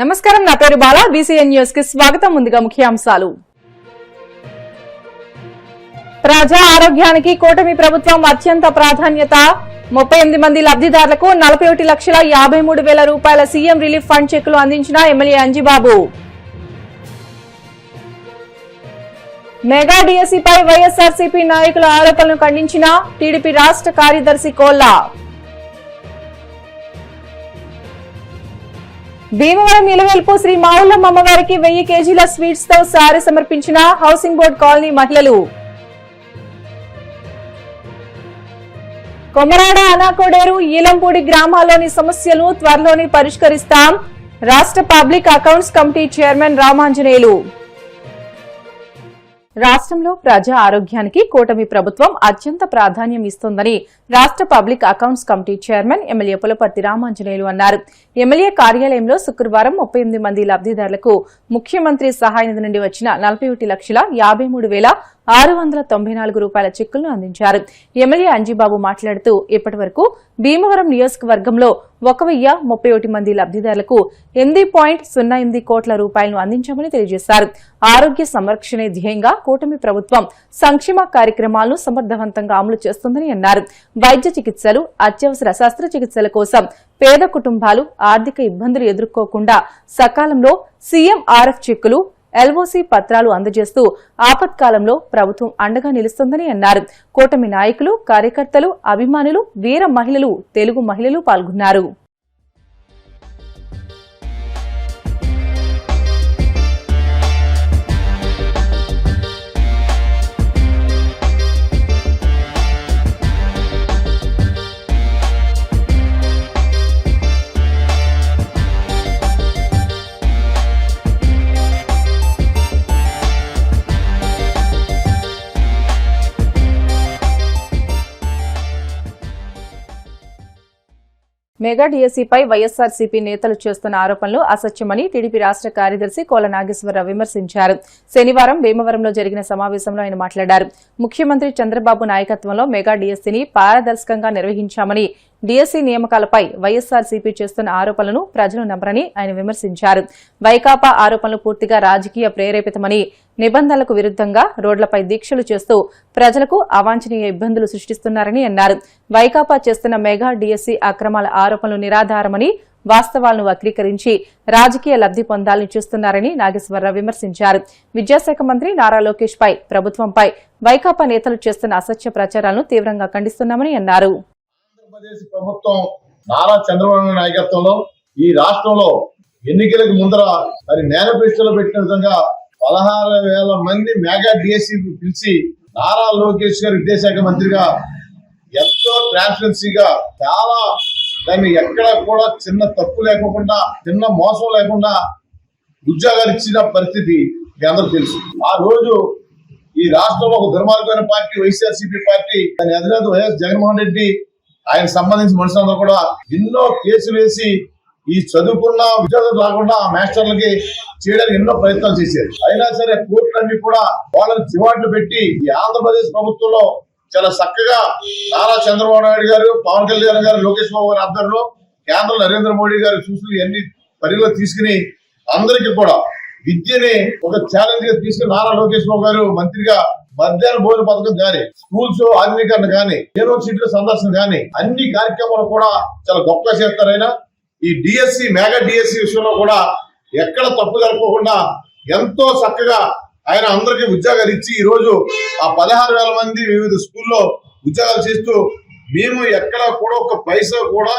నమస్కారం, నా పేరు బాలా. బీసీఎన్ న్యూస్ కి స్వాగతం. ముందుగా ముఖ్యాంశాలు. ప్రజా ఆరోగ్యానికి కూటమి ప్రభుత్వం అత్యంత ప్రాధాన్యత. 38 మంది లబ్ధిదారులకు 41,53,000 రూపాయల సీఎం రిలీఫ్ ఫండ్ చెక్కులు అందించిన ఎమ్మెల్యే అంజిబాబు. మెగా డిఎస్సీపై వైఎస్ఆర్సీపీ నాయకుల ఆరోపణలను ఖండించిన టీడీపీ రాష్ట్ర కార్యదర్శి కోల్లా. భీమవరం ఇలవేల్పు శ్రీ మావుళ్ళమ్మ అమ్మవారికి 1000 కేజీల స్వీట్స్ తో సారీ సమర్పించిన హౌసింగ్ బోర్డు కాలనీ మహిళలు. కొమరాడ, అనాకోడేరు, ఈలంపూడి గ్రామాల్లోని సమస్యలు త్వరలోనే పరిష్కరిస్తాం. రాష్ట్ర public accounts committee chairman Ramanjaneyulu. రాష్ట్రంలో ప్రజా ఆరోగ్యానికి కూటమి ప్రభుత్వం అత్యంత ప్రాధాన్యం ఇస్తోందని రాష్ట్ర public accounts committee chairman MLA Pulaparthi Ramanjaneyulu అన్నారు. ఎమ్మెల్యే కార్యాలయంలో శుక్రవారం 38 మంది లబ్ధిదారులకు ముఖ్యమంత్రి సహాయ నిధి నుండి వచ్చిన 41,53,694 రూపాయల చెక్కులను అందించారు. ఎమ్మెల్యే అంజిబాబు మాట్లాడుతూ ఇప్పటి వరకు భీమవరం నియోజకవర్గంలో 1,031 మంది లబ్ధిదారులకు 8.08 కోట్ల రూపాయలను అందించామని తెలియజేశారు. ఆరోగ్య సంరక్షణే ధ్యేయంగా కూటమి ప్రభుత్వం సంక్షేమ కార్యక్రమాలను సమర్థవంతంగా అమలు చేస్తుందని అన్నారు. వైద్య చికిత్సలు, అత్యవసర శస్త్రచికిత్సల కోసం పేద కుటుంబాలు ఆర్థిక ఇబ్బందులు ఎదుర్కోకుండా సకాలంలో సీఎంఆర్ఎఫ్ చెక్కులు, ఎల్ఓసీ పత్రాలు అందజేస్తూ ఆపత్కాలంలో ప్రభుత్వం అండగా నిలుస్తోందని అన్నారు. కూటమి నాయకులు, కార్యకర్తలు, అభిమానులు, వీర మహిళలు, తెలుగు మహిళలు పాల్గొన్నారు. మెగా డిఎస్సీపై వైఎస్ఆర్సీపీ నేతలు చేస్తున్న ఆరోపణలు అసత్యమని టీడీపీ రాష్ట్ర కార్యదర్శి కోల నాగేశ్వరరావు విమర్శించారు. శనివారం భీమవరంలో జరిగిన సమావేశంలో ఆయన మాట్లాడారు. ముఖ్యమంత్రి చంద్రబాబు నాయకత్వంలో మెగా డిఎస్సీని పారదర్శకంగా నిర్వహించామని, డిఎస్సీ నియామకాలపై వైఎస్ఆర్సీపీ చేస్తున్న ఆరోపణలను ప్రజలు నమ్మరని ఆయన విమర్శించారు. వైకాపా ఆరోపణలు పూర్తిగా రాజకీయ ప్రేరేపితమని, నిబంధనలకు విరుద్దంగా రోడ్లపై దీక్షలు చేస్తూ ప్రజలకు అవాంఛనీయ ఇబ్బందులు సృష్టిస్తున్నారని అన్నారు. వైకాపా చేస్తున్న మెగా డిఎస్సీ అక్రమాల ఆరోపణలు నిరాధారమని, వాస్తవాలను వక్రీకరించి రాజకీయ లబ్ది పొందాలని చూస్తున్నారని నాగేశ్వరరావు విమర్శించారు. విద్యాశాఖ మంత్రి నారా లోకేష్ పై, ప్రభుత్వంపై వైకాపా నేతలు చేస్తున్న అసత్య ప్రచారాలను తీవ్రంగా ఖండిస్తున్నామని అన్నారు. ఆంధ్రప్రదేశ్ ప్రభుత్వం నారా చంద్రబాబు నాయకత్వంలో ఈ రాష్ట్రంలో ఎన్నికలకు ముందర మరి మేనిఫెస్టోలో పెట్టిన విధంగా 16,000 మంది మెగా డిఎస్సీ పిలిచి నారా లోకేష్ గారు విద్యాశాఖ మంత్రిగా ఎంతో ట్రాన్స్పరెన్సీగా చాలా దాన్ని ఎక్కడ కూడా చిన్న తప్పు లేకుండా, చిన్న మోసం లేకుండా ఉద్యోగాలు ఇచ్చిన పరిస్థితి మీ అందరూ తెలుసు. ఆ రోజు ఈ రాష్ట్రంలో ఒక దుర్మార్గమైన పార్టీ వైఎస్ఆర్సీపీ పార్టీ, దాని అధినేత వైఎస్ జగన్మోహన్ రెడ్డి, ఆయన సంబంధించిన మనుషులందరూ కూడా ఎన్నో కేసులు వేసి ఈ చదువుకున్న ఉద్యోగం రాకుండా మాస్టర్లకి చేయడానికి ఎన్నో ప్రయత్నాలు చేశారు. అయినా సరే కోర్టులన్నీ కూడా వాళ్ళని చివాట్లు పెట్టి ఈ ఆంధ్రప్రదేశ్ ప్రభుత్వంలో చాలా చక్కగా నారా చంద్రబాబు నాయుడు గారు, పవన్ కళ్యాణ్ గారు, లోకేష్ బాబు గారి ఆధ్వర్యంలో కేంద్ర నరేంద్ర మోడీ గారు సూచనలు ఎన్ని పరిధిలో తీసుకుని అందరికీ కూడా విద్యని ఒక ఛాలెంజ్ గా తీసుకుని నారా లోకేష్ బాబు గారు మంత్రిగా మధ్యాహ్న భోజన పథకం కానీ, స్కూల్స్ ఆధునీకరణ కానీ, యూనివర్సిటీల సందర్శన కానీ అన్ని కార్యక్రమాలు కూడా చాలా గొప్పగా చేస్తారు. ఆయన ఈ డిఎస్సీ మెగా డిఎస్సీ విషయంలో కూడా ఎక్కడ తప్పు జరగకుండా ఎంతో చక్కగా ఆయన అందరికీ ఉద్యోగాలు ఇచ్చి ఈ రోజు ఆ 16,000 మంది వివిధ స్కూల్లో ఉద్యోగాలు చేస్తూ మేము ఎక్కడ కూడా ఒక పైసా కూడా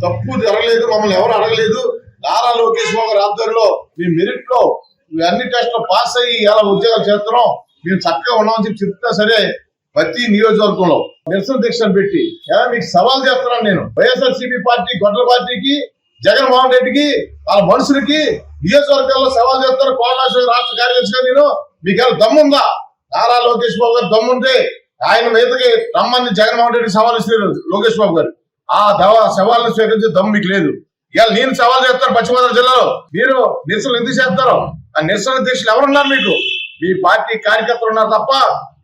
తప్పు జరగలేదు, మమ్మల్ని ఎవరు అడగలేదు. నారా లోకేష్ బాబు గారి ఆధ్వర్యంలో మేము మెరిట్ లో అన్ని టెస్ట్లో పాస్ అయ్యి ఎలా ఉద్యోగాలు చేస్తున్నాం, మేము చక్కగా ఉన్నామని చెప్పి చెప్తా సరే ప్రతి నియోజకవర్గంలో నిరసన దీక్షను పెట్టి మీకు సవాల్ చేస్తున్నాను. నేను వైఎస్ఆర్సీపీ పార్టీ, గొడ్డల పార్టీకి, జగన్మోహన్ రెడ్డికి, వాళ్ళ మనుషులకి నియోజకవర్గాల్లో సవాల్ చేస్తారు. కోలాశ్వర రాష్ట్ర కార్యదర్శిగా నేను మీకు దమ్ముందా? నారా లోకేష్ బాబు గారు దమ్ముంటే ఆయన మీదకి రమ్మని జగన్మోహన్ రెడ్డి సవాల్ ఇస్తారు లోకేష్ బాబు గారు. ఆ సవాళ్ళను స్వీకరించే దమ్ము మీకు లేదు. ఇవాళ నేను సవాల్ చేస్తాను పశ్చిమ గోదావరి జిల్లాలో, మీరు నిరసనలు ఎందుకు చేస్తారు? ఆ నిరసన దీక్షలు ఎవరున్నారు? మీకు మీ పార్టీ కార్యకర్తలు ఉన్నారు తప్ప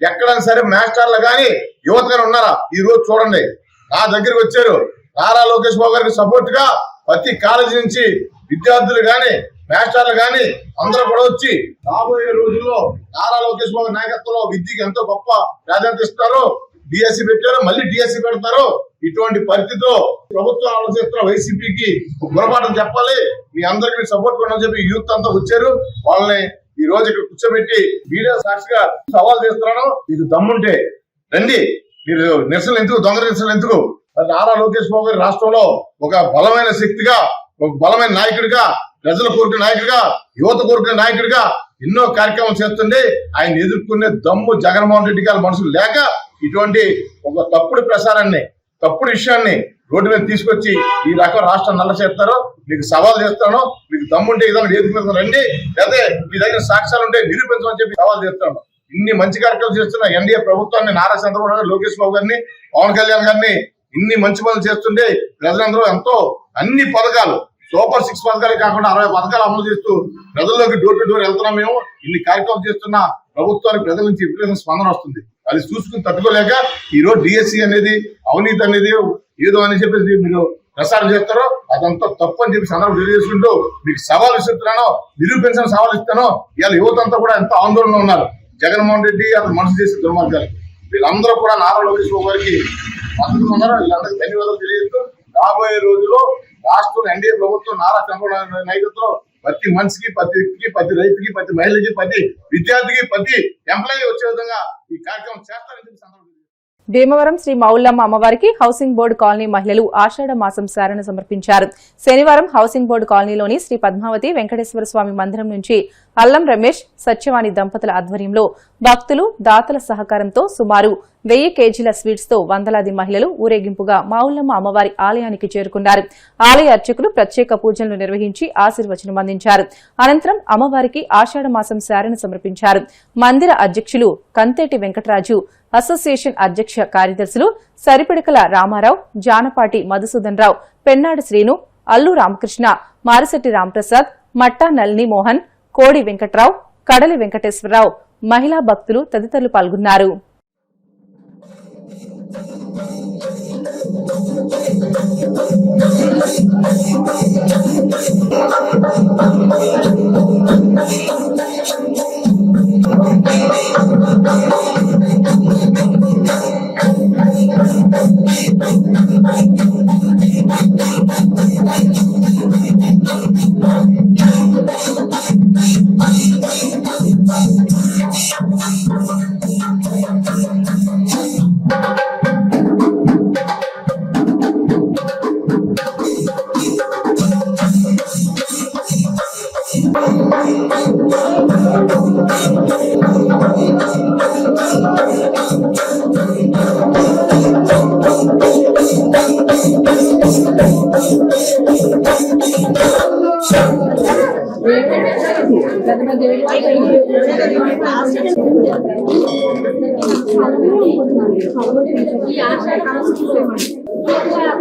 ఎక్కడైనా సరే మాస్టర్లు కానీ యువత కానీ ఉన్నారా? ఈ రోజు చూడండి, నా దగ్గరికి వచ్చారు నారా లోకేష్ బాబు గారికి సపోర్ట్ గా ప్రతి కాలేజీ నుంచి విద్యార్థులు గాని మాస్టర్లు గాని అందరూ కూడా వచ్చి రాబోయే రోజుల్లో నారా లోకేష్ బాబు నాయకత్వంలో విద్యకి ఎంతో గొప్ప ప్రాధాన్యత ఇస్తారు. డిఎస్సి పెట్టారు, మళ్ళీ డిఎస్సి పెడతారు. ఇటువంటి పరిస్థితిలో ప్రభుత్వం ఆలోచిస్తున్న వైసీపీకి గుణపాఠం చెప్పాలి. మీ అందరికీ సపోర్ట్ కొనని చెప్పి యూత్ అంతా వచ్చారు. వాళ్ళని ఈ రోజు ఇక్కడ కూర్చోబెట్టి మీడియా సాక్షిగా సవాల్ చేస్తున్నాను. మీకు దమ్ముంటే రండి. మీరు నిరసనలు ఎందుకు, దొంగ నిరసనలు ఎందుకు? నారా లోకేష్ బాబు గారి రాష్ట్రంలో ఒక బలమైన శక్తిగా, ఒక బలమైన నాయకుడిగా, ప్రజల కోరుకునే నాయకుడిగా, యువత కోరుకునే నాయకుడిగా ఎన్నో కార్యక్రమాలు చేస్తుండే ఆయన ఎదుర్కొనే దమ్ము జగన్మోహన్ రెడ్డి గారి మనసులు లేక ఇటువంటి ఒక తప్పుడు ప్రసారాన్ని, తప్పుడు విషయాన్ని రోడ్డు మీద తీసుకొచ్చి ఈ రకం రాష్ట్రం నల్ల చేస్తారో మీకు సవాల్ చేస్తాను. మీకు దమ్ముంటే ఏదైనా వేదిక మీద రండి, లేదా మీ దగ్గర సాక్ష్యాలు ఉంటే నిరూపించమని చెప్పి సవాల్ చేస్తాను. ఇన్ని మంచి కార్యక్రమాలు చేస్తున్న ఎన్డీఏ ప్రభుత్వాన్ని, నారా చంద్రబాబు నాయుడు, లోకేష్ బాబు గారిని, పవన్ కళ్యాణ్ గారిని ఇన్ని మంచి పనులు చేస్తుంటే ప్రజలందరూ ఎంతో అన్ని పథకాలు, సూపర్ 6 పథకాలే కాకుండా 60 పథకాలు అమలు చేస్తూ ప్రజల్లోకి డోర్ టు డోర్ వెళ్తున్నాం. మేము ఇన్ని కార్యక్రమాలు చేస్తున్న ప్రభుత్వానికి ప్రజల నుంచి విపరీత స్పందన వస్తుంది. అది చూసుకుని తట్టుకోలేక ఈ రోజు డిఎస్సి అనేది, అవినీతి అనేది ఏదో అని చెప్పేసి మీరు ప్రసారం చేస్తారో అదంతా తప్పు అని చెప్పి సందర్భం తెలియజేసుకుంటూ మీకు సవాల్ ఇస్తున్నానో, నిరూపించిన సవాల్ ఇస్తానో. ఇవాళ యువత అంతా కూడా ఎంతో ఆందోళన ఉన్నారు. జగన్మోహన్ రెడ్డి అతను మనసు చేసే దుర్మార్గాలు వీళ్ళందరూ కూడా నారా లోకేష్ బాబు గారికి మద్దతు ఉన్నారు. వీళ్ళందరికీ ధన్యవాదాలు తెలియజేస్తూ రాబోయే రోజుల్లో రాష్ట్రంలో ఎన్డీఏ ప్రభుత్వం నారా చంద్రబాబు నాయకత్వంలో ప్రతి మనిషికి, ప్రతి వ్యక్తికి, ప్రతి రైతుకి, ప్రతి మహిళకి, ప్రతి విద్యార్థికి, ప్రతి ఎంప్లాయీ వచ్చే విధంగా ఈ కార్యక్రమం చేస్తారని చెప్పి సందర్భంగా భీమవరం శ్రీ మౌళ్ళమ్మ అమ్మవారికి హౌసింగ్ బోర్డు కాలనీ మహిళలు ఆషాఢ మాసం సారణ సమర్పించారు. శనివారం హౌసింగ్ బోర్డు కాలనీలోని శ్రీ పద్మావతి వెంకటేశ్వర స్వామి మందిరం నుంచి అల్లం రమేష్, సత్యవాణి దంపతుల ఆధ్వర్యంలో భక్తులు, దాతల సహకారంతో సుమారు 1000 కేజీల స్వీట్స్ తో వందలాది మహిళలు ఊరేగింపుగా మౌళ్ళమ్మ అమ్మవారి ఆలయానికి చేరుకున్నారు. ఆలయ అర్చకులు ప్రత్యేక పూజలు నిర్వహించి ఆశీర్వచనం అందించారు. అనంతరం అమ్మవారికి ఆషాఢ మాసం సారణ సమర్పించారు. మందిర అధ్యక్షులు కంతేటి వెంకటరాజు, అసోసియేషన్ అధ్యక్ష కార్యదర్శులు సరిపిడకల రామారావు, జానపాటి మధుసూదన్ రావు, పెన్నాడు శ్రీను, అల్లు రామకృష్ణ, మారిశెట్టి రాంప్రసాద్, మట్టా నళిని మోహన్, కోడి వెంకట్రావు, కడలి వెంకటేశ్వరరావు, మహిళా భక్తులు తదితరులు పాల్గొన్నారు.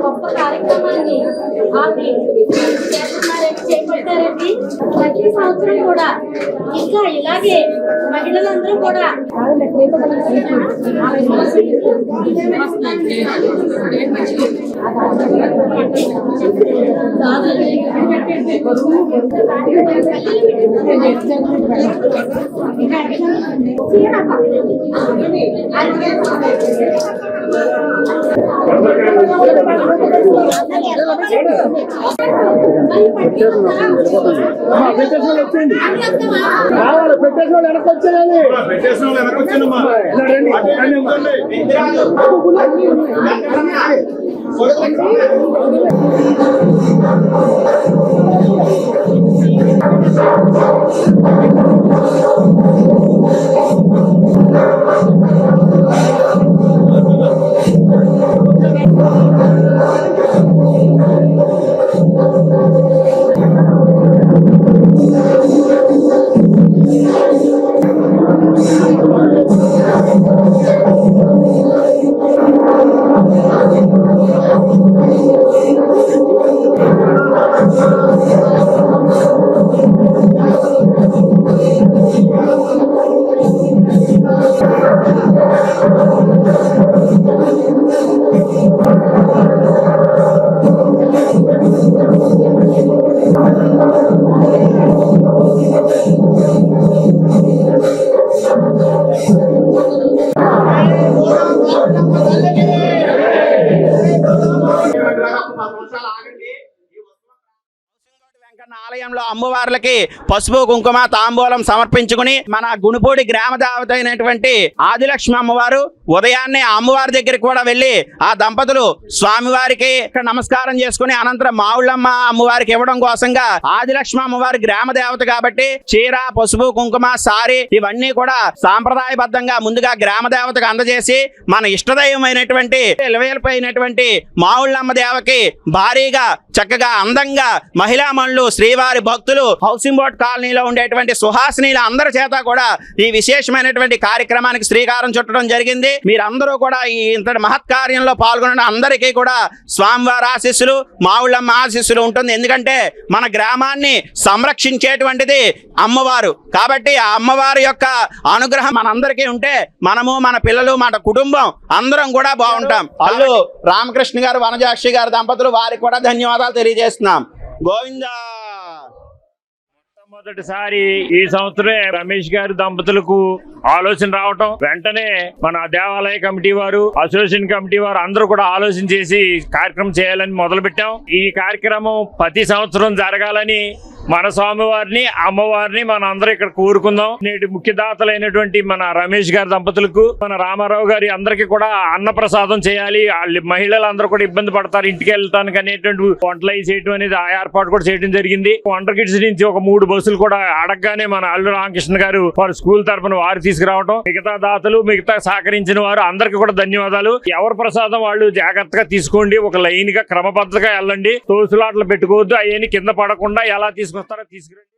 గొప్ప కార్యక్రమాన్ని చేపట్టారండి. ప్రతి సంవత్సరం కూడా ఇంకా ఇలాగే మహిళలందరూ కూడా అమ్మవార్లకి పసుపు కుంకుమ తాంబూలం సమర్పించుకుని మన గుణపూడి గ్రామ దేవత అయినటువంటి ఆదిలక్ష్మి అమ్మవారు ఉదయాన్నే అమ్మవారి దగ్గరికి కూడా వెళ్ళి ఆ దంపతులు స్వామివారికి నమస్కారం చేసుకుని అనంతరం మావుళ్ళమ్మ అమ్మవారికి ఇవ్వడం కోసంగా ఆదిలక్ష్మి అమ్మవారి గ్రామ దేవత కాబట్టి చీర పసుపు కుంకుమ సారీ ఇవన్నీ కూడా సాంప్రదాయబద్ధంగా ముందుగా గ్రామ దేవతకు అందజేసి మన ఇష్టదైవమైనటువంటి ఇలవేల్పైనటువంటి మావుళ్ళమ్మ దేవకి భారీగా చక్కగా అందంగా మహిళా మనులు శ్రీవారి భక్తులు హౌసింగ్ బోర్డ్ కాలనీలో ఉండేటువంటి సుహాసినీల అందరి చేత కూడా ఈ విశేషమైనటువంటి కార్యక్రమానికి శ్రీకారం చుట్టడం జరిగింది. మీరందరూ కూడా ఈ ఇంతటి మహత్కార్యంలో పాల్గొనడం అందరికీ కూడా స్వామివారి ఆశీస్సులు మావుళ్ళమ్మ ఆశీస్సులు ఉంటుంది. ఎందుకంటే మన గ్రామాన్ని సంరక్షించేటువంటిది అమ్మవారు కాబట్టి ఆ అమ్మవారి యొక్క అనుగ్రహం మనందరికీ ఉంటే మనము మన పిల్లలు మన కుటుంబం అందరం కూడా బాగుంటాం. అల్లు రామకృష్ణ గారు వనజాక్షి గారు దంపతులు వారికి కూడా ధన్యవాదాలు తెలియజేస్తున్నాం. గోవిందా. మొదటిసారి ఈ సంవత్సరమే రమేష్ గారి దంపతులకు ఆలోచన రావటం వెంటనే మన దేవాలయ కమిటీ వారు అసోసియేషన్ కమిటీ వారు అందరూ కూడా ఆలోచన చేసి కార్యక్రమం చేయాలని మొదలు పెట్టాం. ఈ కార్యక్రమం ప్రతి సంవత్సరం జరగాలని మన స్వామివారిని అమ్మవారిని మన అందరూ ఇక్కడ కోరుకుందాం. నేటి ముఖ్య దాతలైనటువంటి మన రమేష్ గారి దంపతులకు మన రామారావు గారి అందరికీ కూడా అన్నప్రసాదం చేయాలి. మహిళలందరూ కూడా ఇబ్బంది పడతారు ఇంటికి వెళ్తానికి అనేటువంటి వంటలు చేయడం అనేది ఆ ఏర్పాటు కూడా చేయడం జరిగింది. వంటర్ కిట్స్ నుంచి ఒక 3 బస్సులు కూడా అడగగానే మన అల్లు రామకృష్ణ గారు వారి స్కూల్ తరఫున వారు తీసుకురావడం మిగతా దాతలు మిగతా సహకరించిన వారు అందరికీ కూడా ధన్యవాదాలు. ఎవరి ప్రసాదం వాళ్ళు జాగ్రత్తగా తీసుకోండి. ఒక లైన్ గా క్రమబద్ధంగా వెళ్ళండి. తోసులాట్లు పెట్టుకోవద్దు. అవన్నీ కింద పడకుండా ఎలా తీసుకొస్తారో తీసుకురండి.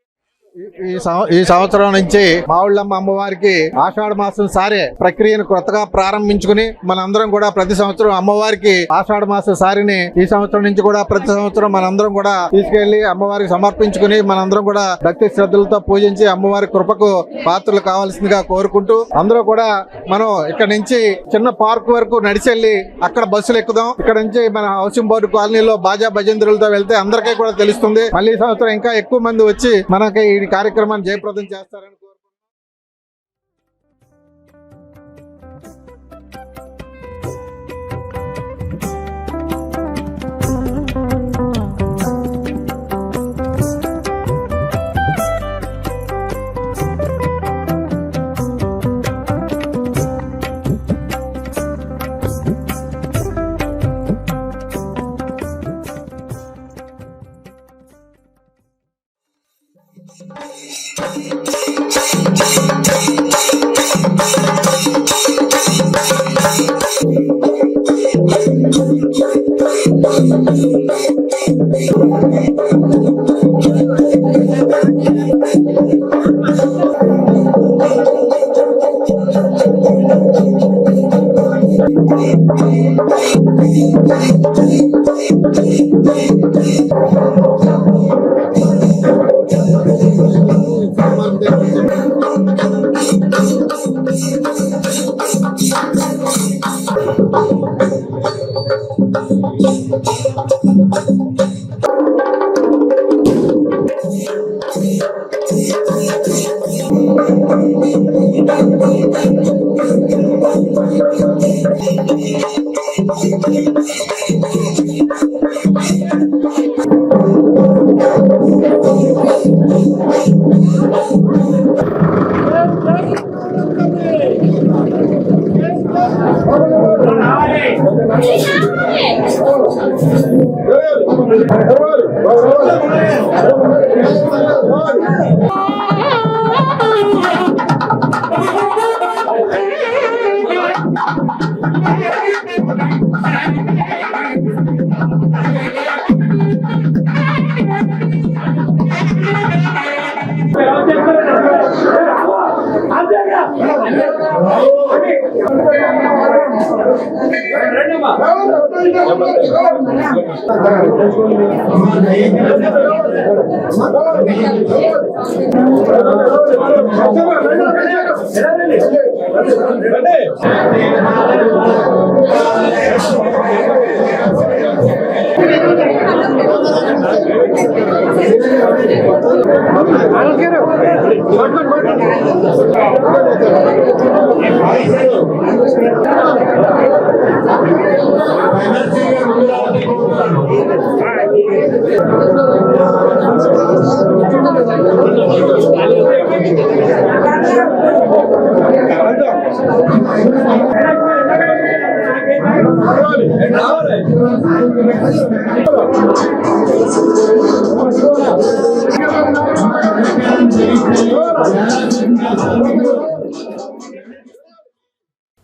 ఈ సంవత్సరం నుంచి మావుళ్ళమ్మ అమ్మవారికి ఆషాఢ మాసం సారే ప్రక్రియను కొత్తగా ప్రారంభించుకుని మనందరం కూడా ప్రతి సంవత్సరం అమ్మవారికి ఆషాఢ మాసం సారిని ఈ సంవత్సరం నుంచి కూడా ప్రతి సంవత్సరం మనందరం కూడా తీసుకెళ్లి అమ్మవారికి సమర్పించుకుని మనందరం కూడా భక్తి శ్రద్ధలతో పూజించి అమ్మవారి కృపకు పాత్రలు కావాల్సిందిగా కోరుకుంటూ అందరూ కూడా మనం ఇక్కడ నుంచి చిన్న పార్క్ వరకు నడిచెళ్ళి అక్కడ బస్సులు ఎక్కుదాం. ఇక్కడ నుంచి మన హౌసింగ్ బోర్డు కాలనీలో బాజా భజంత్రులతో వెళ్తే అందరికీ కూడా తెలుస్తుంది. మళ్ళీ ఈ సంవత్సరం ఇంకా ఎక్కువ మంది వచ్చి మనకి ఈ కార్యక్రమాన్ని జయప్రదం చేస్తారని Thank you.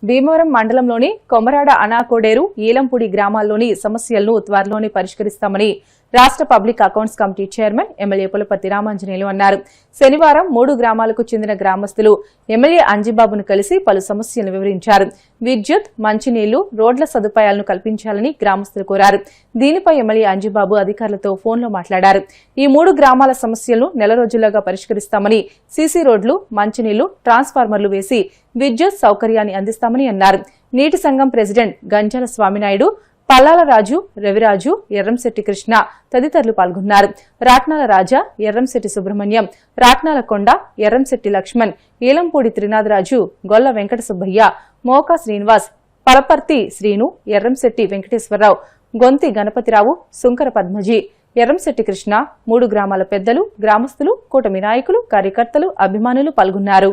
భీమవరం మండలంలోని కొమరాడ అనాకోడేరు ఈలంపూడి గ్రామాల్లోని సమస్యలను త్వరలోనే పరిష్కరిస్తామని రాష్ట్ర public accounts committee chairman MLA Pulaparthi Ramanjaneyulu అన్నారు. శనివారం 3 గ్రామాలకు చెందిన గ్రామస్తులు ఎమ్మెల్యే అంజిబాబును కలిసి పలు సమస్యలను వివరించారు. విద్యుత్, మంచినీళ్లు, రోడ్ల సదుపాయాలను కల్పించాలని గ్రామస్తులు కోరారు. దీనిపై ఎమ్మెల్యే అంజిబాబు అధికారులతో ఫోన్లో మాట్లాడారు. ఈ 3 గ్రామాల సమస్యలను నెల రోజుల్లోగా పరిష్కరిస్తామని, సీసీ రోడ్లు, మంచినీళ్లు, ట్రాన్స్ఫార్మర్లు వేసి విద్యుత్ సౌకర్యాన్ని అందిస్తామని అన్నారు. నీటి సంఘం ప్రెసిడెంట్ గంజాల స్వామినాయుడు, పల్లాల రాజు, రవిరాజు, ఎర్రంశెట్టి కృష్ణ తదితరులు పాల్గొన్నారు. రాట్నాల రాజా, ఎర్రంశెట్టి సుబ్రహ్మణ్యం, రాట్నాల కొండ, ఎర్రంశెట్టి లక్ష్మణ్, ఈలంపూడి త్రినాథరాజు, గొల్ల వెంకట సుబ్బయ్య, మోకా శ్రీనివాస్, పలపర్తి శ్రీను, ఎర్రంశెట్టి వెంకటేశ్వరరావు, గొంతి గణపతిరావు, సుంకర పద్మజీ, ఎర్రంశెట్టి కృష్ణ, 3 గ్రామాల పెద్దలు, గ్రామస్తులు, కూటమి నాయకులు, కార్యకర్తలు, అభిమానులు పాల్గొన్నారు.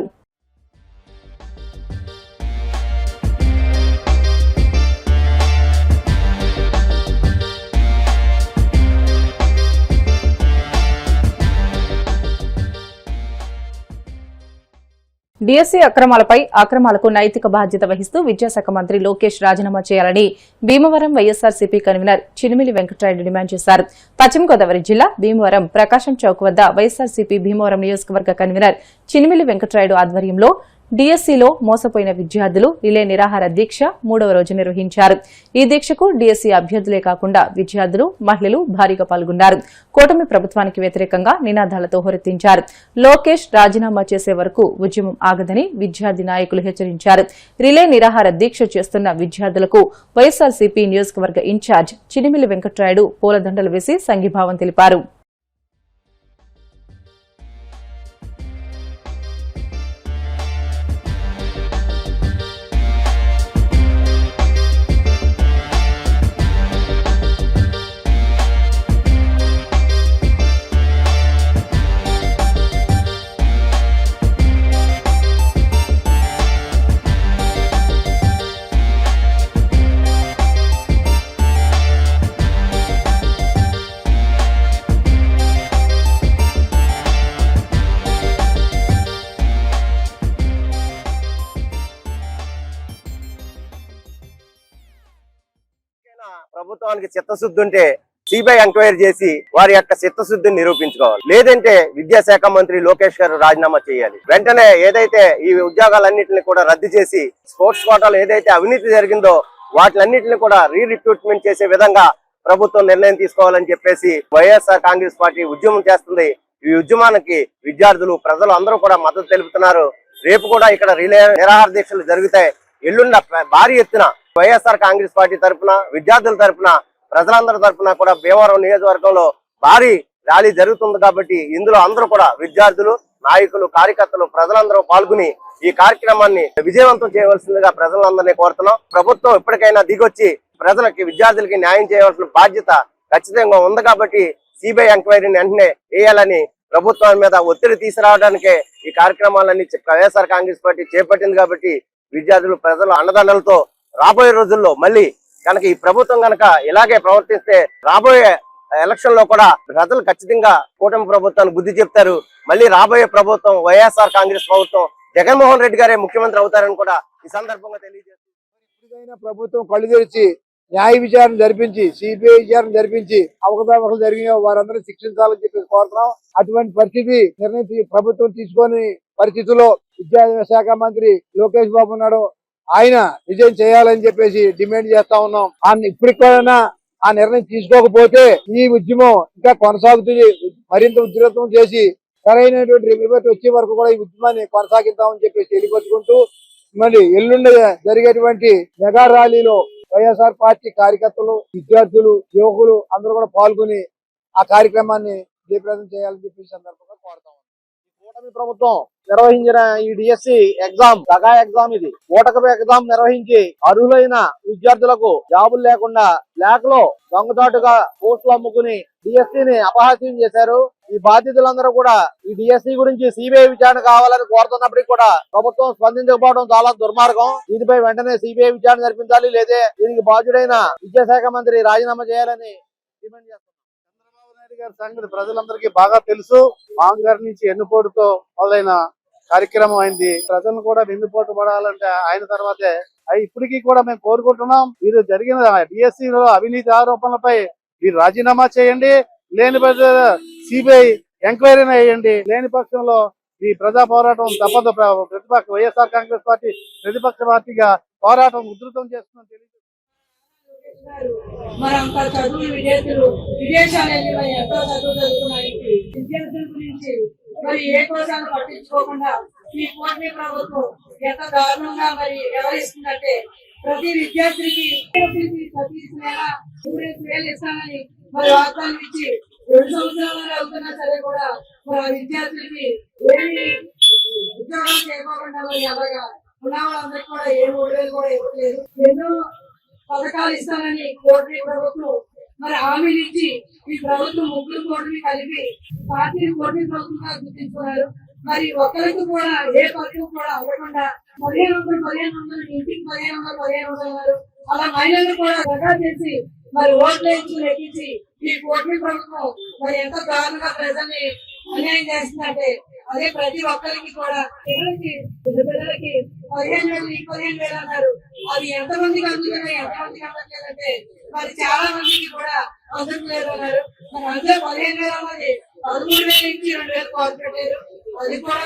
డిఎస్సీ అక్రమాలకు నైతిక బాధ్యత వహిస్తూ విద్యాశాఖ మంత్రి లోకేష్ రాజీనామా చేయాలని భీమవరం వైఎస్సార్సీపీ కన్వీనర్ చినిమిలి వెంకటరాయుడు డిమాండ్ చేశారు. పశ్చిమ గోదావరి జిల్లా భీమవరం ప్రకాశం చౌక్ వద్ద వైఎస్సార్సీపీ భీమవరం నియోజకవర్గ కన్వీనర్ చినిమిలి వెంకటరాయుడు ఆధ్వర్యంలో డిఎస్సీలో మోసపోయిన విద్యార్థులు రిలే నిరాహార దీక్ష 3వ రోజు నిర్వహించారు. ఈ దీక్షకు డిఎస్సీ అభ్యర్థులే కాకుండా విద్యార్థులు, మహిళలు భారీగా పాల్గొన్నారు. కూటమి ప్రభుత్వానికి వ్యతిరేకంగా నినాదాలతో హోరెత్తించారు. లోకేష్ రాజీనామా చేసే వరకు ఉద్యమం ఆగదని విద్యార్థి నాయకులు హెచ్చరించారు. రిలే నిరాహార దీక్ష చేస్తున్న విద్యార్థులకు వైఎస్సార్సీపీ నియోజకవర్గ ఇన్ఛార్జ్ చినిమిలి వెంకటరాయుడు పూలదండలు వేసి సంఘీభావం తెలిపారు. ప్రభుత్వానికి చిత్తశుద్ధి ఉంటే సిబిఐ ఎంక్వైరీ చేసి వారి యొక్క చిత్తశుద్ధిని నిరూపించుకోవాలి. లేదంటే విద్యాశాఖ మంత్రి లోకేష్ గారు రాజీనామా చేయాలి. వెంటనే ఏదైతే ఈ ఉద్యోగాలన్నింటినీ కూడా రద్దు చేసి స్పోర్ట్స్ కోటాలో ఏదైతే అవినీతి జరిగిందో వాటిలన్నింటినీ కూడా రీరిక్రూట్మెంట్ చేసే విధంగా ప్రభుత్వం నిర్ణయం తీసుకోవాలని చెప్పేసి వైఎస్ఆర్ కాంగ్రెస్ పార్టీ ఉద్యమం చేస్తుంది. ఈ ఉద్యమానికి విద్యార్థులు, ప్రజలు అందరూ కూడా మద్దతు తెలుపుతున్నారు. రేపు కూడా ఇక్కడ రిలే నిరాహార దీక్షలు జరుగుతాయి. ఎల్లుండ భారీ ఎత్తున వైఎస్ఆర్ కాంగ్రెస్ పార్టీ తరఫున, విద్యార్థుల తరఫున, ప్రజలందరి తరఫున కూడా భీమవరం నియోజకవర్గంలో భారీ ర్యాలీ జరుగుతుంది. కాబట్టి ఇందులో అందరూ కూడా విద్యార్థులు, నాయకులు, కార్యకర్తలు, ప్రజలందరూ పాల్గొని ఈ కార్యక్రమాన్ని విజయవంతం చేయవలసిందిగా ప్రజలందరినీ కోరుతున్నాం. ప్రభుత్వం ఇప్పటికైనా దిగొచ్చి ప్రజలకి, విద్యార్థులకి న్యాయం చేయవలసిన బాధ్యత ఖచ్చితంగా ఉంది. కాబట్టి సిబిఐ ఎంక్వైరీని వెంటనే వేయాలని ప్రభుత్వం మీద ఒత్తిడి తీసుకురావడానికే ఈ కార్యక్రమాలన్నీ వైఎస్ఆర్ కాంగ్రెస్ పార్టీ చేపట్టింది. కాబట్టి విద్యార్థులు, ప్రజలు అండదండలతో రాబోయే రోజుల్లో మళ్ళీ కనుక ఈ ప్రభుత్వం కనుక ఇలాగే ప్రవర్తిస్తే రాబోయే ఎలక్షన్ లో కూడా ప్రజలు ఖచ్చితంగా కూటమి ప్రభుత్వాన్ని బుద్ధి చెప్తారు. మళ్ళీ రాబోయే ప్రభుత్వం వైఎస్ఆర్ కాంగ్రెస్ ప్రభుత్వం, జగన్మోహన్ రెడ్డి గారే ముఖ్యమంత్రి అవుతారని కూడా ఈ సందర్భంగా తెలియజేస్తారు. ప్రభుత్వం కళ్ళు తెరిచి న్యాయ విచారణ జరిపించి, సిబిఐ విచారణ జరిపించి అవకతవకలు జరిగిన వారందరూ శిక్షించాలని చెప్పి కోరుతున్నాం. అటువంటి పరిస్థితి నిర్ణయం ప్రభుత్వం తీసుకొని పరిస్థితుల్లో విద్యాశాఖ మంత్రి లోకేష్ బాబు ఉన్నాడు, ఆయన రిజైన్ చేయాలని చెప్పేసి డిమాండ్ చేస్తా ఉన్నాం. ఇప్పటికైనా ఆ నిర్ణయం తీసుకోకపోతే ఈ ఉద్యమం ఇంకా కొనసాగుతుంది. మరింత ఉధృతం చేసి సరైనటువంటి రిపోర్ట్ వచ్చే వరకు కూడా ఈ ఉద్యమాన్ని కొనసాగిద్దామని చెప్పేసి తెలియపరుచుకుంటూ, మళ్ళీ ఎల్లుండి జరిగేటువంటి మెగా ర్యాలీలో వైఎస్ఆర్ పార్టీ కార్యకర్తలు, విద్యార్థులు, యువకులు అందరూ కూడా పాల్గొని ఆ కార్యక్రమాన్ని జయప్రదం చేయాలని చెప్పేసి సందర్భంగా కోరుతాం. కూటమి ప్రభుత్వం నిర్వహించిన ఈ డిఎస్సి ఎగ్జామ్ దగా ఎగ్జామ్, ఇది ఓటకపు ఎగ్జామ్ నిర్వహించి అర్హులైన విద్యార్థులకు జాబులు లేకుండా లేఖలో దొంగచాటుగా పోస్టులు అమ్ముకుని డిఎస్సిని అపహాస్యం చేశారు. ఈ బాధితులందరూ కూడా ఈ డిఎస్సి గురించి సిబిఐ విచారణ కావాలని కోరుతున్నప్పటికీ కూడా ప్రభుత్వం స్పందించకపోవడం చాలా దుర్మార్గం. దీనిపై వెంటనే సిబిఐ విచారణ జరిపించాలి, లేదా దీనికి బాధ్యుడైన విద్యాశాఖ మంత్రి రాజీనామా చేయాలని డిమాండ్ చేస్తున్నారు. చంద్రబాబు నాయుడు గారి సంగతి ప్రజలందరికీ బాగా తెలుసు. మామూలు గారి నుంచి ఎన్నుపోటుతో మొదలైన కార్యక్రమం అయింది. ప్రజలను కూడా వెన్నుపోటు పడాలంటే ఆయన తర్వాతే ఇప్పటికీ కూడా మేము కోరుకుంటున్నాం, మీరు జరిగిన డిఎస్సిలో అవినీతి ఆరోపణలపై మీరు రాజీనామా చేయండి, లేని సిబిఐ ఎంక్వైరీని వేయండి. లేని పక్షంలో ఈ ప్రజా పోరాటం తప్పదు. వైఎస్ఆర్ కాంగ్రెస్ పార్టీ ప్రతిపక్ష పార్టీగా పోరాటం ఉధృతం చేస్తుందని తెలియదు. మరంతా చదువు విద్యార్థులు విదేశాలు వెళ్ళి మరి ఎంతో చదువు చదువుకున్నారు. విద్యార్థుల గురించి మరి ఏ కోసాలు పట్టించుకోకుండా ఈ కూటమి ప్రభుత్వం ఎంత దారుణంగా మరి వ్యవహరిస్తుందంటే ప్రతి విద్యార్థికి ప్రతి నెల 3,000 ఇస్తానని మరి వాగ్దానం ఇచ్చి 2 సంవత్సరాలు అవుతున్నా సరే కూడా మరి ఆ విద్యార్థులకి ఏమి ఉద్యోగాలు చేయకుండా మరి అలాగా ఉన్న వాళ్ళందరికీ కూడా ఏ 3,000 కూడా ఇవ్వలేదు. ఎన్నో పథకాలు ఇస్తానని కూటమి ప్రభుత్వం మరి హామీలు ఇచ్చి ఈ ప్రభుత్వం 3 కోట్లని కలిపి పార్టీని కూటమి ప్రభుత్వంగా గుర్తించుకున్నారు. మరి ఒక్కరికి కూడా ఏ పథకం కూడా అవ్వకుండా 1,500 ఇంటికి 1,500 అలా మహిళలు కూడా దగా చేసి మరి ఓట్లు లెక్కించి ఈ కూటమి ప్రభుత్వం మరి ఎంత దారుణంగా ప్రజల్ని అన్యాయం చేస్తుందంటే అదే ప్రతి ఒక్కరికి కూడా పిల్లలకి 15,000 అన్నారు. అది ఎంతమందికి అందుతున్నాయి, ఎంతమందికి అందట్లేదంటే మరి చాలా మందికి కూడా అందట్లేదు అన్నారు. మరి అందులో 15,000 అన్నది 13,000 నుంచి 2,000 కాల్ పెట్టారు. అది కూడా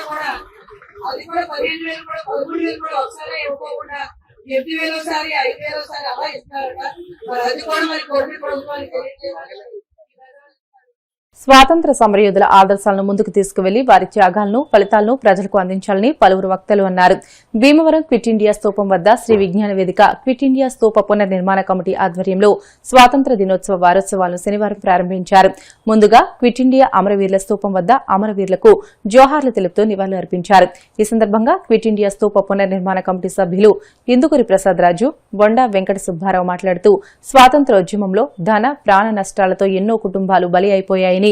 15,000 కూడా 13,000 కూడా ఒకసారి ఇవ్వకుండా 8,000 ఒకసారి 5,000 ఒకసారి అలా ఇస్తున్నారట. మరి అది కూడా మరి కోటి ప్రభుత్వానికి తెలియజేయాలి. స్వాతంత్ర సమరయోధుల ఆదర్శాలను ముందుకు తీసుకువెళ్లి వారి త్యాగాలను ఫలితాలను ప్రజలకు అందించాలని పలువురు వక్తలు అన్నారు. భీమవరం క్విట్ ఇండియా స్తూపం వద్ద శ్రీ విజ్ఞాన వేదిక క్విట్ ఇండియా స్తూప పునర్నిర్మాణ కమిటీ ఆధ్వర్యంలో స్వాతంత్ర దినోత్సవ వారోత్సవాలను శనివారం ప్రారంభించారు. ముందుగా క్విట్ ఇండియా అమరవీరుల స్తూపం వద్ద అమరవీరులకు జోహార్లు తెలుపుతూ నివాళులు అర్పించారు. ఈ సందర్భంగా క్విట్ ఇండియా స్తూప పునర్నిర్మాణ కమిటీ సభ్యులు ఇందుకూరి ప్రసాద్ రాజు, బొండా వెంకట సుబ్బారావు మాట్లాడుతూ స్వాతంత్ర్యోద్యమంలో ధన ప్రాణ నష్టాలతో ఎన్నో కుటుంబాలు బలి అయిపోయాయని,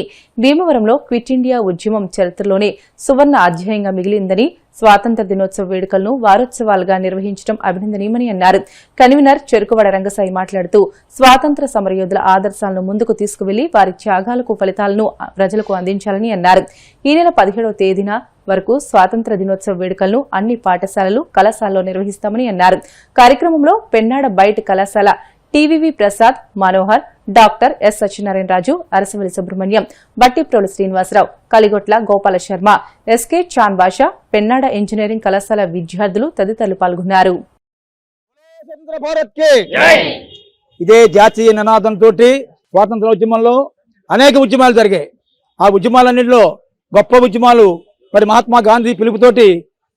భీమవరంలో క్విట్ ఇండియా ఉద్యమం చరిత్రలోనే సువర్ణ అధ్యాయంగా మిగిలిందని, స్వాతంత్ర దినోత్సవ వేడుకలను వారోత్సవాలుగా నిర్వహించడం అభినందనీయమని అన్నారు. కన్వీనర్ చెరుకువడ రంగసాయి మాట్లాడుతూ స్వాతంత్ర సమరయోధుల ఆదర్శాలను ముందుకు తీసుకువెళ్లి వారి త్యాగాలకు ఫలితాలను ప్రజలకు అందించాలని అన్నారు. ఈ నెల 17వ తేదీన వరకు స్వాతంత్ర దినోత్సవ వేడుకలను అన్ని పాఠశాలలు, కళాశాలలో నిర్వహిస్తామని అన్నారు. కార్యక్రమంలో పెన్నాడ బైట్ కళాశాల TVV Prasad, Manohar, doctor S Satyanarayanaraju, Arasavalli Subrahmanyam, Battiprolu Srinivasarao, Kaligotla Gopala Sharma, SK Chan Basha, Pennada engineering కళాశాల విద్యార్థులు తదితరులు పాల్గొన్నారు. ఇదే జాతీయ నినాదంతో స్వాతంత్రోద్యమంలో అనేక ఉద్యమాలు జరిగాయి. ఆ ఉద్యమాలన్నింటిలో గొప్ప ఉద్యమాలు మరి మహాత్మా గాంధీ పిలుపుతోటి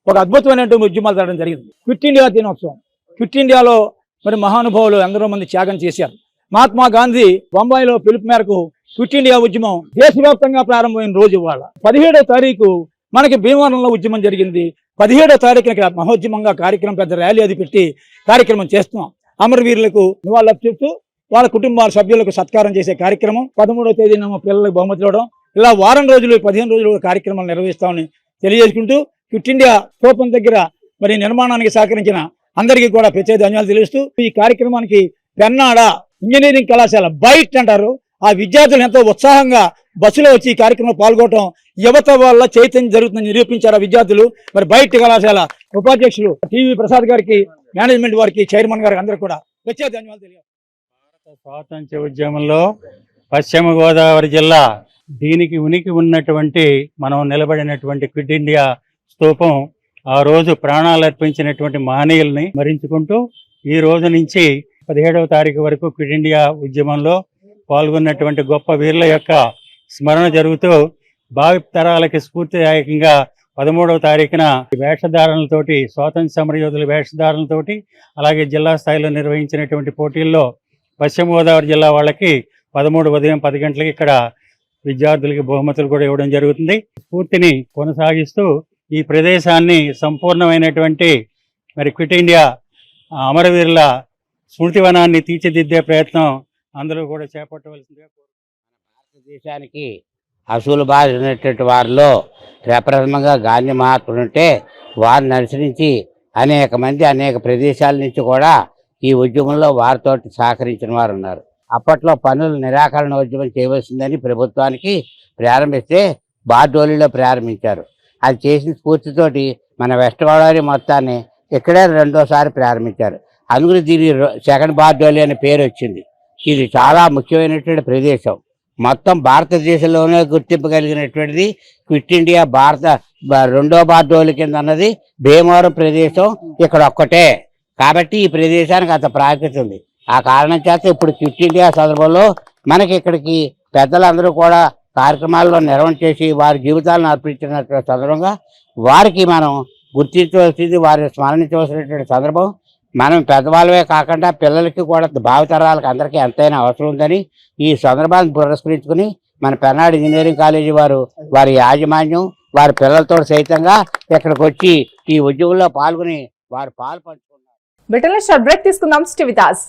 ఒక అద్భుతమైనటువంటి ఉద్యమాలు జరగడం జరిగింది. క్విట్ ఇండియా దినోత్సవం. క్విట్ ఇండియాలో మరి మహానుభావులు ఎందరో మంది త్యాగం చేశారు. మహాత్మా గాంధీ బొంబాయిలో పిలుపు మేరకు క్విట్ ఇండియా ఉద్యమం దేశవ్యాప్తంగా ప్రారంభమైన రోజు ఇవాళ. 17వ తారీఖు మనకి భీమవరంలో ఉద్యమం జరిగింది. 17వ తారీఖున మహోద్యమంగా కార్యక్రమం, పెద్ద ర్యాలీ అది పెట్టి కార్యక్రమం చేస్తున్నాం. అమరవీరులకు నివాళులర్పిస్తూ వాళ్ళ కుటుంబాల సభ్యులకు సత్కారం చేసే కార్యక్రమం. 13వ తేదీన పిల్లలకు బహుమతులు ఇవ్వడం, ఇలా వారం రోజులు 15 రోజులు కార్యక్రమాలు నిర్వహిస్తామని తెలియజేసుకుంటూ క్విట్ ఇండియా స్తూపం దగ్గర మరి నిర్మాణానికి సహకరించిన అందరికీ కూడా ప్రత్యేక ధన్యవాదాలు తెలుస్తూ ఈ కార్యక్రమానికి పెన్నాడ ఇంజనీరింగ్ కళాశాల బైట్ అంటారు, ఆ విద్యార్థులు ఎంతో ఉత్సాహంగా బస్సులో వచ్చి ఈ కార్యక్రమంలో పాల్గొనడం, యువత వల్ల చైతన్యం జరుగుతుందని నిరూపించారు ఆ విద్యార్థులు. మరి బైట్ కళాశాల ఉపాధ్యక్షులు టీవీ ప్రసాద్ గారికి, మేనేజ్మెంట్ వారికి, చైర్మన్ గారికి అందరూ కూడా ప్రత్యేక ధన్యవాదాలు తెలియజేస్తారు. స్వాతంత్ర్య ఉద్యమంలో పశ్చిమ గోదావరి జిల్లా దీనికి ఉనికి ఉన్నటువంటి మనం నిలబడినటువంటి క్విట్ ఇండియా స్తూపం ఆ రోజు ప్రాణాలు అర్పించినటువంటి మహనీయుల్ని స్మరించుకుంటూ ఈ రోజు నుంచి 17వ తారీఖు వరకు క్విట్ ఇండియా ఉద్యమంలో పాల్గొన్నటువంటి గొప్ప వీరుల యొక్క స్మరణ జరుగుతూ భావి తరాలకి స్ఫూర్తిదాయకంగా 13వ తారీఖున వేషధారణలతోటి, స్వాతంత్ర సమరయోధుల వేషధారణలతోటి, అలాగే జిల్లా స్థాయిలో నిర్వహించినటువంటి పోటీల్లో పశ్చిమ గోదావరి జిల్లా వాళ్ళకి 13 ఉదయం 10 గంటలకి ఇక్కడ విద్యార్థులకి బహుమతులు కూడా ఇవ్వడం జరుగుతుంది. స్ఫూర్తిని కొనసాగిస్తూ ఈ ప్రదేశాన్ని సంపూర్ణమైనటువంటి మరి క్విట్ ఇండియా అమరవీరుల స్మృతివనాన్ని తీర్చిదిద్దే ప్రయత్నం అందరూ కూడా చేపట్టవలసిందిగా భారతదేశానికి అసూలు బారినటువంటి వారిలో ప్రప్రథమంగా గాంధీ మహాత్ముడు ఉంటే వారిని అనుసరించి అనేక మంది అనేక ప్రదేశాల నుంచి కూడా ఈ ఉద్యమంలో వారితో సహకరించిన వారు ఉన్నారు. అప్పట్లో పన్నుల నిరాకరణ ఉద్యమం చేయవలసిందని ప్రభుత్వానికి ప్రారంభిస్తే బార్డోలీలో ప్రారంభించారు. అది చేసిన స్ఫూర్తితోటి మన వెస్ట్ గోదావరి మొత్తాన్ని ఇక్కడే రెండోసారి ప్రారంభించారు. అందుకని దీని సెకండ్ బార్డోలి అనే పేరు వచ్చింది. ఇది చాలా ముఖ్యమైనటువంటి ప్రదేశం. మొత్తం భారతదేశంలోనే గుర్తింపు కలిగినటువంటిది క్విట్ ఇండియా రెండో బార్డోలి కింద అన్నది భీమవరం ప్రదేశం ఇక్కడ ఒక్కటే. కాబట్టి ఈ ప్రదేశానికి అంత ప్రాముఖ్యత ఉంది. ఆ కారణం చేత ఇప్పుడు క్విట్ ఇండియా సందర్భంలో మనకి ఇక్కడికి పెద్దలందరూ కూడా కార్యక్రమాల్లో నిర్వహించేసి వారి జీవితాలను అర్పించినటువంటి సందర్భంగా వారికి మనం గుర్తించవలసింది, వారిని స్మరణించవలసినటువంటి సందర్భం. మనం పెద్దవాళ్ళవే కాకుండా పిల్లలకి కూడా భావితరాలకు అందరికీ ఎంతైనా అవసరం ఉందని ఈ సందర్భాన్ని పురస్కరించుకుని మన పెన్నాడు ఇంజనీరింగ్ కాలేజీ వారి యాజమాన్యం వారి పిల్లలతో సైతంగా ఇక్కడికి వచ్చి ఈ ఉద్యోగంలో పాల్గొని వారు పాలు పంచుకున్నారు. బ్రిటన్ బ్రేక్ తీసుకుందాం. Stay with us.